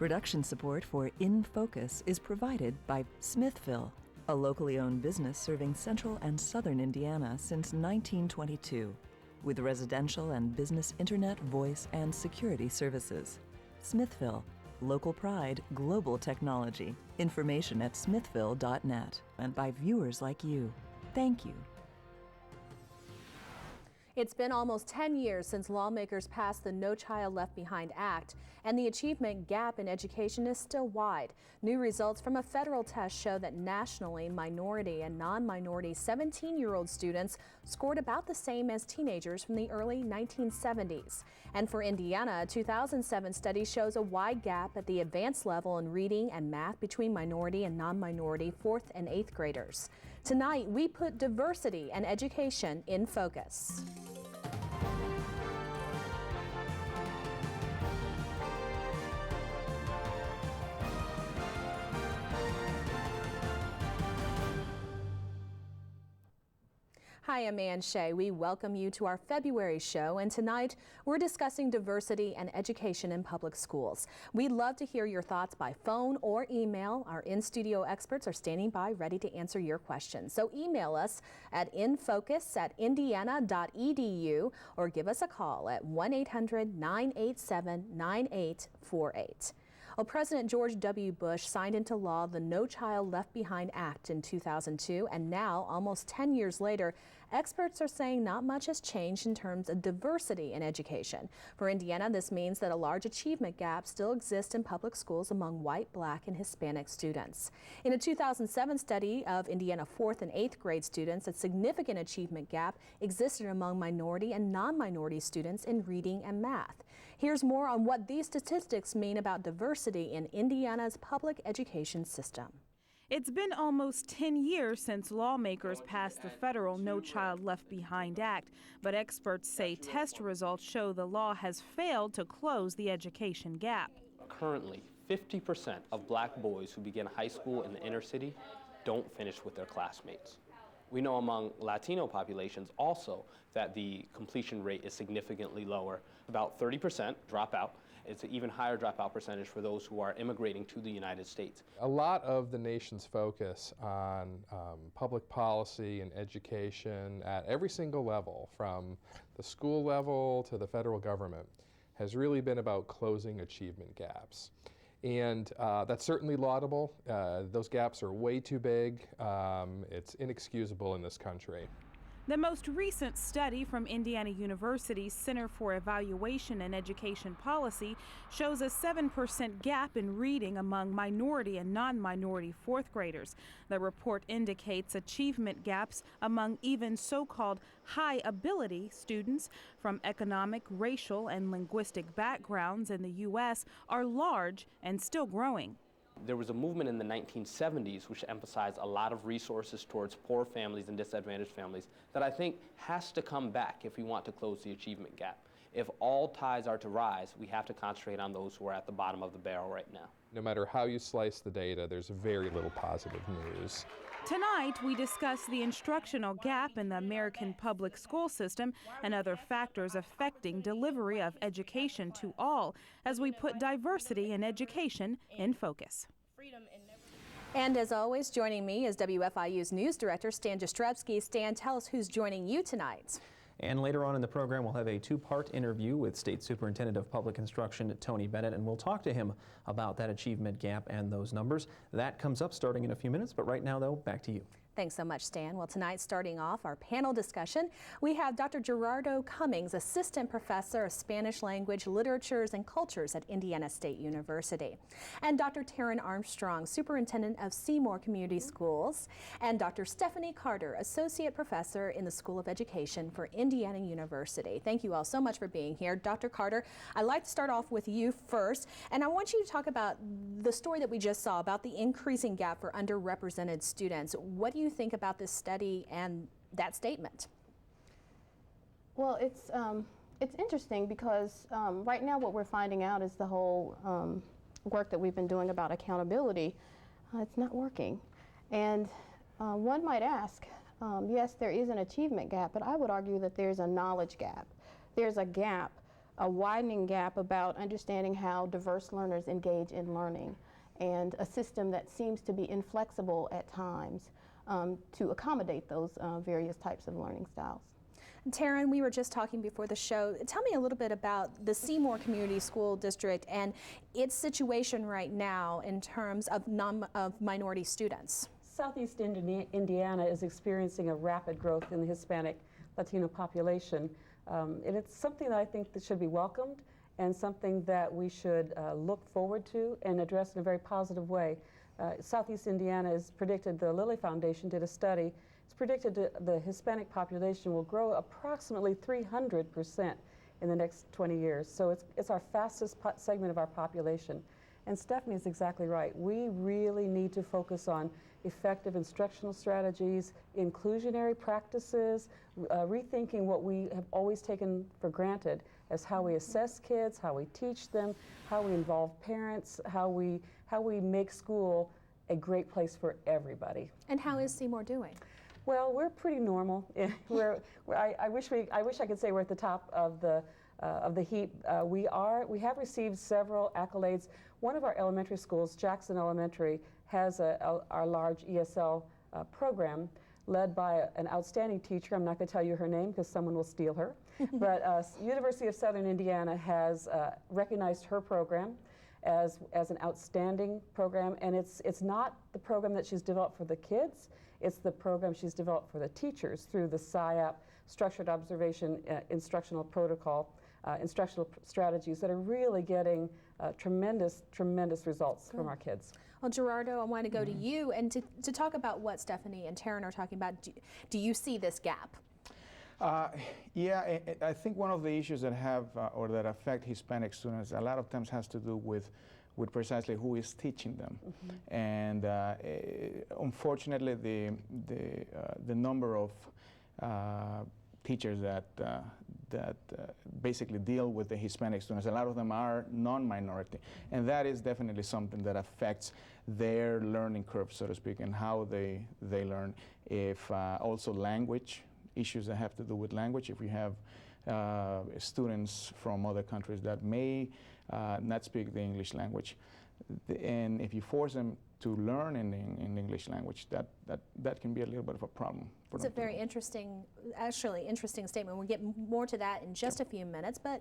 Production support for InFocus is provided by Smithville, a locally owned business serving central and southern Indiana since 1922, with residential and business internet, voice, and security services. Smithville, local pride, global technology. Information at smithville.net, and by viewers like you. Thank you. It's been almost 10 years since lawmakers passed the No Child Left Behind Act, and the achievement gap in education is still wide. New results from a federal test show that nationally, minority and non-minority 17-year-old students scored about the same as teenagers from the early 1970s. And for Indiana, a 2007 study shows a wide gap at the advanced level in reading and math between minority and non-minority 4th and 8th graders. Tonight, we put diversity and education in focus. Hi, I'm Ann Shea. We welcome you to our February show, and tonight we're discussing diversity and education in public schools. We'd love to hear your thoughts by phone or email. Our in-studio experts are standing by ready to answer your questions. So email us at infocus@indiana.edu or give us a call at 1-800-987-9848. Well, President George W. Bush signed into law the No Child Left Behind Act in 2002, and now, almost 10 years later, experts are saying not much has changed in terms of diversity in education. For Indiana, this means that a large achievement gap still exists in public schools among white, black, and Hispanic students. In a 2007 study of Indiana 4th and 8th grade students, a significant achievement gap existed among minority and non-minority students in reading and math. Here's more on what these statistics mean about diversity in Indiana's public education system. It's been almost 10 years since lawmakers passed the federal No Child Left Behind Act, but experts say test results show the law has failed to close the education gap. Currently, 50% of black boys who begin high school in the inner city don't finish with their classmates. We know among Latino populations also that the completion rate is significantly lower. About 30% drop out. It's an even higher dropout percentage for those who are immigrating to the United States. A lot of the nation's focus on public policy and education at every single level, from the school level to the federal government, has really been about closing achievement gaps. And that's certainly laudable. Those gaps are way too big. It's inexcusable in this country. The most recent study from Indiana University's Center for Evaluation and Education Policy shows a 7% gap in reading among minority and non-minority 4th graders. The report indicates achievement gaps among even so-called high-ability students from economic, racial, and linguistic backgrounds in the U.S. are large and still growing. There was a movement in the 1970s which emphasized a lot of resources towards poor families and disadvantaged families that I think has to come back if we want to close the achievement gap. If all tides are to rise, we have to concentrate on those who are at the bottom of the barrel right now. No matter how you slice the data, there's very little positive news. Tonight, we discuss the instructional gap in the American public school system and other factors affecting delivery of education to all as we put diversity in education in focus. And as always, joining me is WFIU's news director, Stan Jastrzebski. Stan, tell us who's joining you tonight. And later on in the program, we'll have a two-part interview with State Superintendent of Public Instruction, Tony Bennett, and we'll talk to him about that achievement gap and those numbers. That comes up starting in a few minutes, but right now, though, back to you. Thanks so much, Stan. Well, tonight, starting off our panel discussion, we have Dr. Gerardo Cummings, Assistant Professor of Spanish Language, Literatures, and Cultures at Indiana State University, and Dr. Taryn Armstrong, Superintendent of Seymour Community Schools, and Dr. Stephanie Carter, Associate Professor in the School of Education for Indiana University. Thank you all so much for being here. Dr. Carter, I'd like to start off with you first, and I want you to talk about the story that we just saw about the increasing gap for underrepresented students. What do you think about this study and that statement? Well, it's interesting because right now what we're finding out is the whole work that we've been doing about accountability, it's not working. And one might ask, yes, there is an achievement gap, but I would argue that there's a knowledge gap. There's a gap a widening gap about understanding how diverse learners engage in learning, and a system that seems to be inflexible at times to accommodate those various types of learning styles. Taryn, we were just talking before the show. Tell me a little bit about the Seymour Community School District and its situation right now in terms of minority students. Southeast Indiana is experiencing a rapid growth in the Hispanic Latino population. And it's something that I think that should be welcomed and something that we should look forward to and address in a very positive way. Southeast Indiana is predicted, the Lilly Foundation did a study, it's predicted the Hispanic population will grow approximately 300% in the next 20 years. So it's our fastest segment of our population. And Stephanie is exactly right. We really need to focus on effective instructional strategies, inclusionary practices, rethinking what we have always taken for granted as how we assess kids, how we teach them, how we involve parents, how we make school a great place for everybody. And how is Seymour doing? Well, we're pretty normal. I wish I could say we're at the top of the heap. We have received several accolades. One of our elementary schools, Jackson Elementary, has our large ESL program led by an outstanding teacher. I'm not going to tell you her name because someone will steal her. But University of Southern Indiana has recognized her program as an outstanding program, and it's not the program that she's developed for the kids, it's the program she's developed for the teachers through the SIAP, Structured Observation Instructional Protocol, instructional strategies that are really getting tremendous results from our kids. Well, Gerardo, I want to go to you and to talk about what Stephanie and Taryn are talking about. Do you see this gap? Yeah, I think one of the issues that have or that affect Hispanic students a lot of times has to do with precisely who is teaching them, and unfortunately, the number of teachers that basically deal with the Hispanic students, a lot of them are non-minority, and that is definitely something that affects their learning curve, so to speak, and how they learn. If also language issues that have to do with language, if we have students from other countries that may not speak the English language, and if you force them to learn in the English language, that can be a little bit of a problem for them. It's a very interesting, actually interesting statement. We'll get more to that in just a few minutes, but